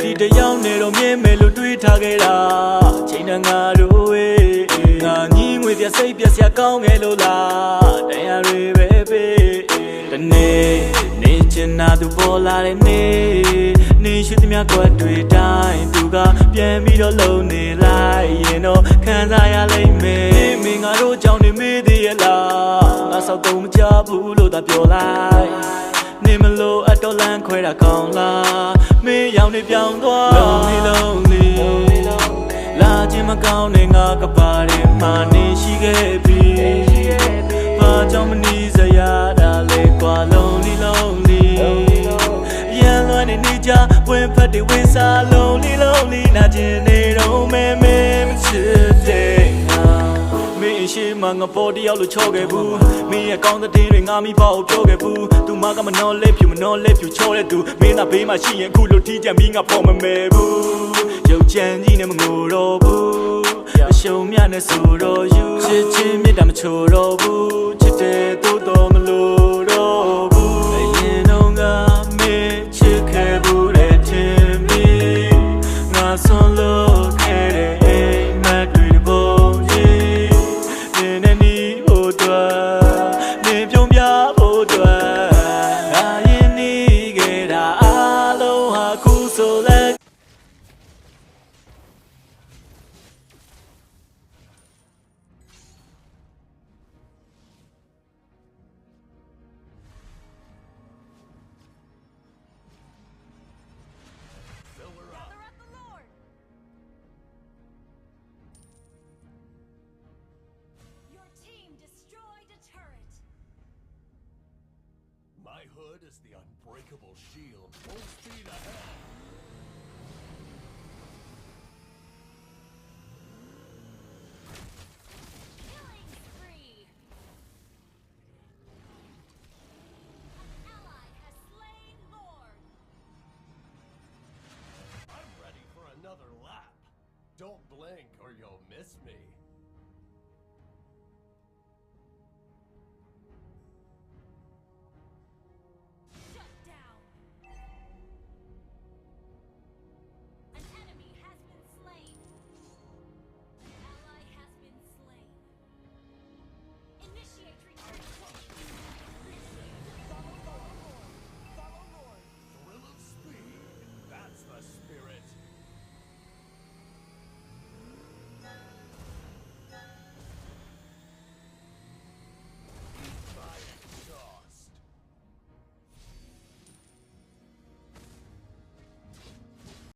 ဒီတယောက်နဲ့တော့မြင်မယ်လို့တွေးထားခဲ့တာချိန်နဲ့ငါတို့ဝေးငါညီငွေပြစိတ်ပြစရာကောင်းခဲ့လို့လားတရားတွေပဲပေးတနေ့နေချင်တာသူပေါ်လာတဲ့နေရှိသမျှကွက်တွေတိုင်းသူကပြန်ပြီးတော့လုံနေလိုက်ရင်တော့ခံစားရလိမ့်မယ်မင်းငါတို့ကြောင့်နေမေးသေးရဲ့လားငါဆောက်တော့မကြဘူးလို့သာပြောလိုက်နေမလို့အတော်လန့်ခွဲတာကောင်းလားမင်းရောင်နေပြောင်းသွားလုံးလေးလာခြင်းမကောင်းနဲ့ငါကပါတဲ့မာနေရှိခဲ့ပြီဘာကြောင့်မနီးစရာတာလဲကွာလုံးလေးရန်လွှမ်းနေကြဝင်ဖက်တွေဝင်စားလုံးလေးနာကျင်နေတော့မဲမချစ်တဲ့မင်းရှိမှငါပေါ်တယောက်လို့ချော့ခဲ့ဘူးမင်းရဲ့ကောင်းတဲ့တွေငါမိဖို့ပြောခဲ့ဘူးသူမကမနှောလဲဖြူချော့တဲ့သူမင်းသားဘေးမှာရှိရင်အခုလို့ထီးကြပြီးငါပေါ်မမဲဘူးရုပ်ချမ်းကြီးနဲ့မငိုတော့ဘူးအရှုံးမြနဲ့ဆိုတော့ယူချစ်ချင်းမြတ်တာမချိုတော့ဘူးချစ်တဲ့တိုးတော်မလို့တော့ဘူးအရင်တော့ငါမင်းချစ်ခဲ့ဘူးတဲ့ထင်ပြီးငါဆုံးလို့ခဲ့တဲ့အိမ်မက်တွေပုံကြီးနေနေနီးဖို့တော့နေပြုံးပြဖို့တော့ငါရင်နေခဲ့တာအလုံးဟာခုဆိုလဲ My hood is the unbreakable shield. Full speed ahead. Killing spree. An ally has slain Lord. I'm ready for another lap. Don't blink or you'll miss me.